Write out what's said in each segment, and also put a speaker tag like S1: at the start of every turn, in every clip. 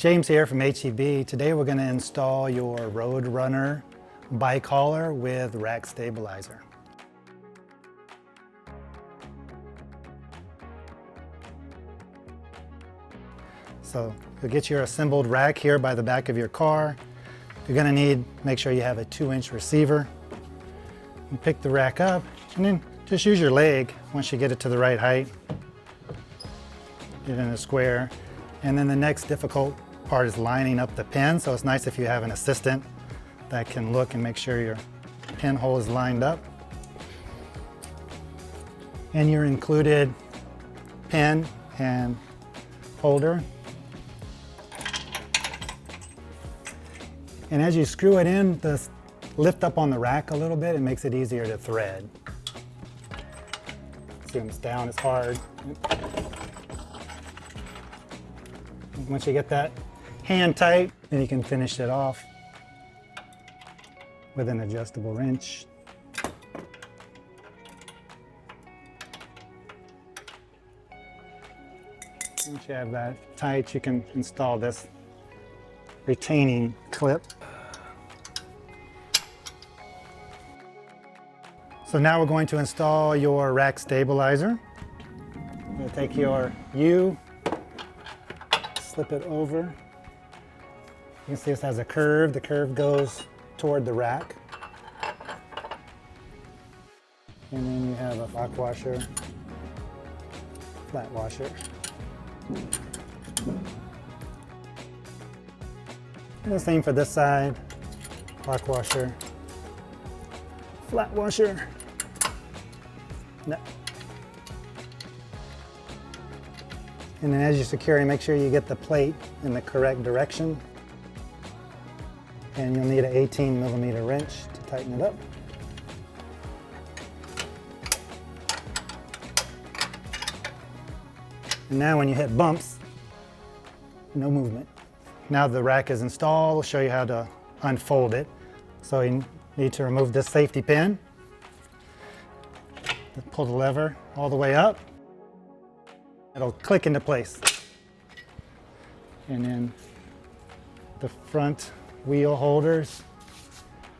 S1: James here from HEB. Today we're going to install your Roadrunner bike hauler with rack stabilizer. So you'll get your assembled rack here by the back of your car. You're going to make sure you have a 2-inch receiver. You pick the rack up and then just use your leg once you get it to the right height. Get it in a square. And then the next difficult part is lining up the pin. So it's nice if you have an assistant that can look and make sure your pinhole is lined up. And your included pin and holder. And as you screw it in, lift up on the rack a little bit. It makes it easier to thread. See, when it's down, it's hard. Once you get that hand tight, then you can finish it off with an adjustable wrench. Once you have that tight, you can install this retaining clip. So now we're going to install your rack stabilizer. You're going to take your U, slip it over. You can see this has a curve. The curve goes toward the rack. And then you have a lock washer, flat washer. And the same for this side, lock washer, flat washer. No. And then as you secure it, make sure you get the plate in the correct direction. And you'll need an 18mm wrench to tighten it up. And now when you hit bumps, no movement. Now the rack is installed, we'll show you how to unfold it. So you need to remove this safety pin. Pull the lever all the way up. It'll click into place. And then the front wheel holders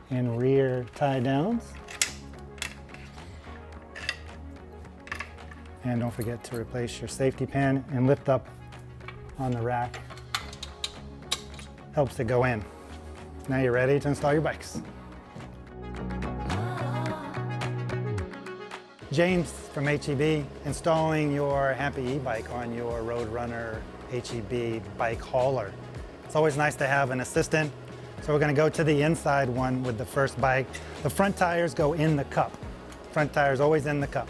S1: and rear tie downs. And don't forget to replace your safety pin and lift up on the rack. Helps it go in. Now you're ready to install your bikes. James from HEB, installing your Happy e-bike on your Roadrunner HEB bike hauler. It's always nice to have an assistant. So we're going to go to the inside one with the first bike. The front tires go in the cup. Front tires always in the cup.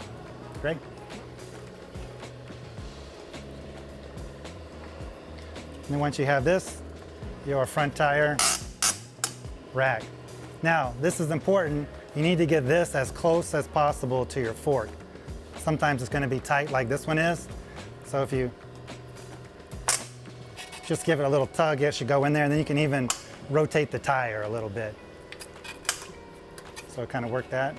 S1: Great. And then once you have this, your front tire rack. Now, this is important. You need to get this as close as possible to your fork. Sometimes it's going to be tight like this one is. So if you just give it a little tug, it should go in there, and then you can even rotate the tire a little bit. So kind of work that.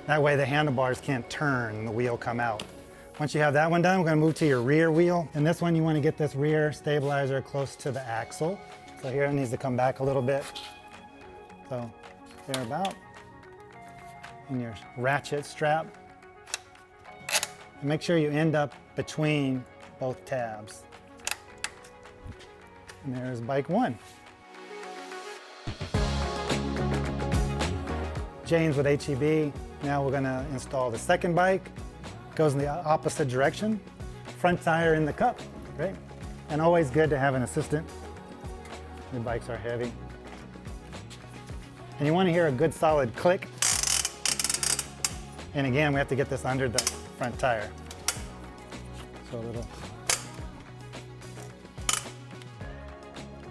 S1: That way the handlebars can't turn and the wheel come out. Once you have that one done, we're going to move to your rear wheel. And this one, you want to get this rear stabilizer close to the axle. So here it needs to come back a little bit. So thereabout. And your ratchet strap. And make sure you end up between both tabs. And there's bike one. James with HEB. Now we're going to install the second bike. Goes in the opposite direction. Front tire in the cup. Great. And always good to have an assistant. Your bikes are heavy. And you want to hear a good solid click. And again, we have to get this under the front tire. So a little.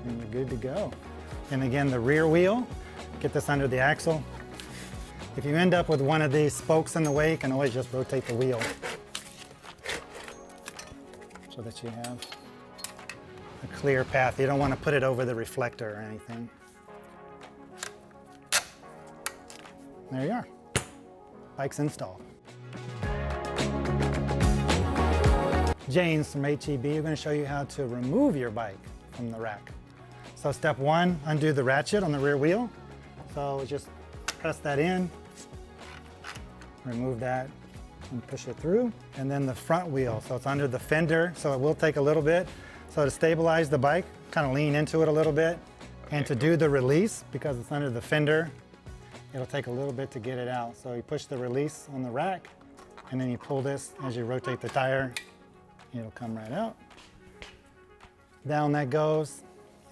S1: And you're good to go. And again, the rear wheel, get this under the axle. If you end up with one of these spokes in the way, you can always just rotate the wheel so that you have a clear path. You don't want to put it over the reflector or anything. There you are. Bike's installed. James from HEB. We're going to show you how to remove your bike from the rack. So step one, undo the ratchet on the rear wheel. So just press that in, remove that and push it through. And then the front wheel, so it's under the fender, so it will take a little bit. So to stabilize the bike, kind of lean into it a little bit. And to do the release, because it's under the fender, it'll take a little bit to get it out. So you push the release on the rack, and then you pull this as you rotate the tire, it'll come right out. Down that goes,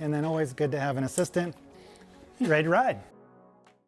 S1: and then always good to have an assistant. You're ready to ride.